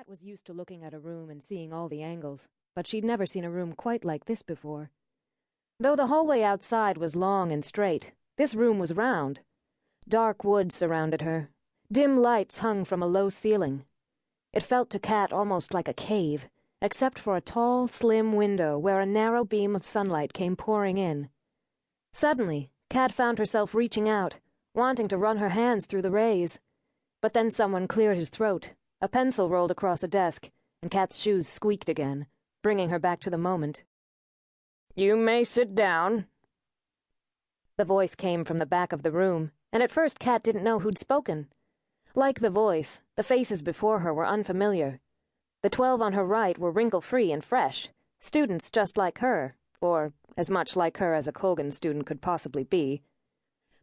Kat was used to looking at a room and seeing all the angles, but she'd never seen a room quite like this before. Though the hallway outside was long and straight, this room was round. Dark wood surrounded her. Dim lights hung from a low ceiling. It felt to Kat almost like a cave, except for a tall, slim window where a narrow beam of sunlight came pouring in. Suddenly, Kat found herself reaching out, wanting to run her hands through the rays. But then someone cleared his throat. A pencil rolled across a desk, and Kat's shoes squeaked again, bringing her back to the moment. "You may sit down." The voice came from the back of the room, and at first Kat didn't know who'd spoken. Like the voice, the faces before her were unfamiliar. The 12 on her right were wrinkle-free and fresh, students just like her, or as much like her as a Colgan student could possibly be.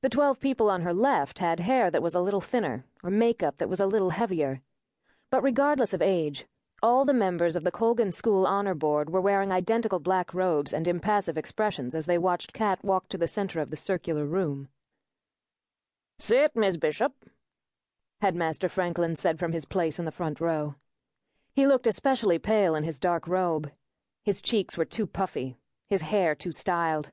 The 12 people on her left had hair that was a little thinner, or makeup that was a little heavier. But regardless of age, all the members of the Colgan School Honor Board were wearing identical black robes and impassive expressions as they watched Kat walk to the center of the circular room. "Sit, Miss Bishop," Headmaster Franklin said from his place in the front row. He looked especially pale in his dark robe. His cheeks were too puffy, his hair too styled.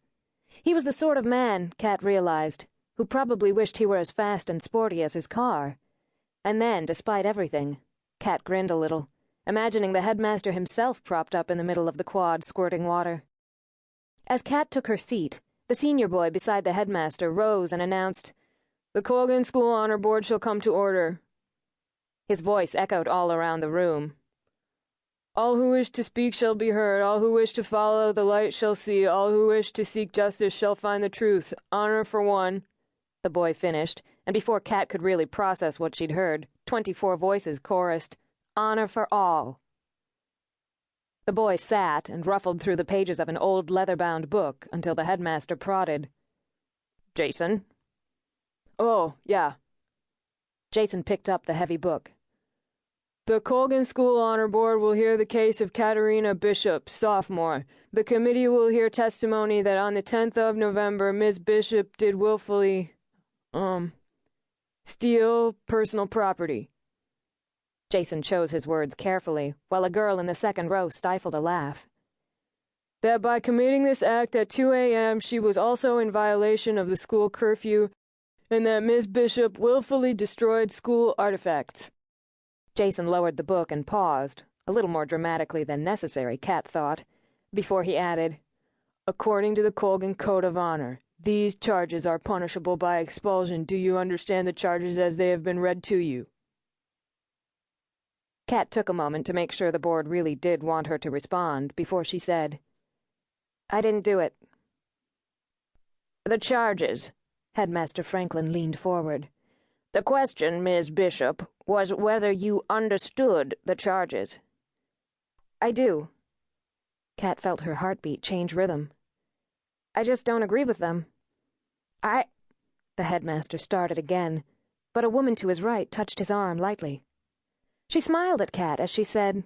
He was the sort of man, Kat realized, who probably wished he were as fast and sporty as his car. And then, despite everything, Kat grinned a little, imagining the headmaster himself propped up in the middle of the quad squirting water. As Kat took her seat, the senior boy beside the headmaster rose and announced, "The Colgan School Honor Board shall come to order." His voice echoed all around the room. "All who wish to speak shall be heard, all who wish to follow the light shall see, all who wish to seek justice shall find the truth. Honor for one," the boy finished, and before Kat could really process what she'd heard, 24 voices chorused, "Honor for all." The boy sat and ruffled through the pages of an old leather-bound book until the headmaster prodded. "Jason?" "Oh, yeah." Jason picked up the heavy book. "The Colgan School Honor Board will hear the case of Katarina Bishop, sophomore. The committee will hear testimony that on the 10th of November, Miss Bishop did willfully, steal personal property." Jason chose his words carefully, while a girl in the second row stifled a laugh. "That by committing this act at 2 a.m., she was also in violation of the school curfew, and that Miss Bishop willfully destroyed school artifacts." Jason lowered the book and paused, a little more dramatically than necessary, Kat thought, before he added, "According to the Colgan Code of Honor, these charges are punishable by expulsion. Do you understand the charges as they have been read to you?" Kat took a moment to make sure the board really did want her to respond before she said, "I didn't do it." "The charges," Headmaster Franklin leaned forward. "The question, Miss Bishop, was whether you understood the charges." "I do." Kat felt her heartbeat change rhythm. "I just don't agree with them." The headmaster started again, but a woman to his right touched his arm lightly. She smiled at Kat as she said,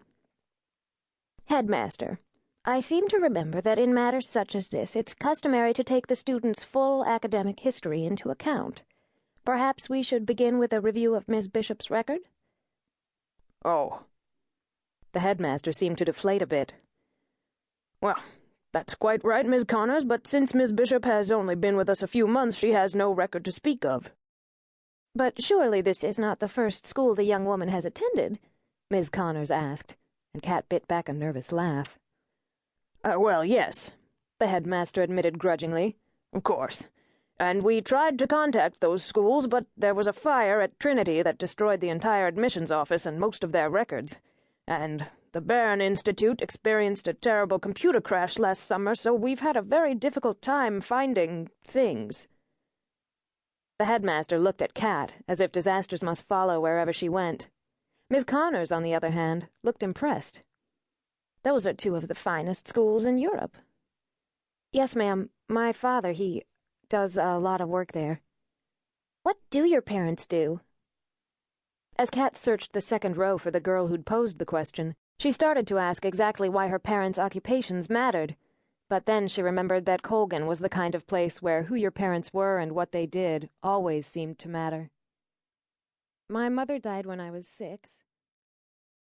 "Headmaster, I seem to remember that in matters such as this, it's customary to take the student's full academic history into account. Perhaps we should begin with a review of Miss Bishop's record?" "Oh." The headmaster seemed to deflate a bit. "Well, that's quite right, Miss Connors, but since Miss Bishop has only been with us a few months, she has no record to speak of." "But surely this is not the first school the young woman has attended?" Ms. Connors asked, and Kat bit back a nervous laugh. Well, yes," the headmaster admitted grudgingly. "Of course. And we tried to contact those schools, but there was a fire at Trinity that destroyed the entire admissions office and most of their records. And the Barron Institute experienced a terrible computer crash last summer, so we've had a very difficult time finding things." The headmaster looked at Kat, as if disasters must follow wherever she went. Miss Connors, on the other hand, looked impressed. "Those are 2 of the finest schools in Europe." "Yes, ma'am. My father, he does a lot of work there." "What do your parents do?" As Kat searched the second row for the girl who'd posed the question, she started to ask exactly why her parents' occupations mattered. But then she remembered that Colgan was the kind of place where who your parents were and what they did always seemed to matter. "My mother died when I was 6.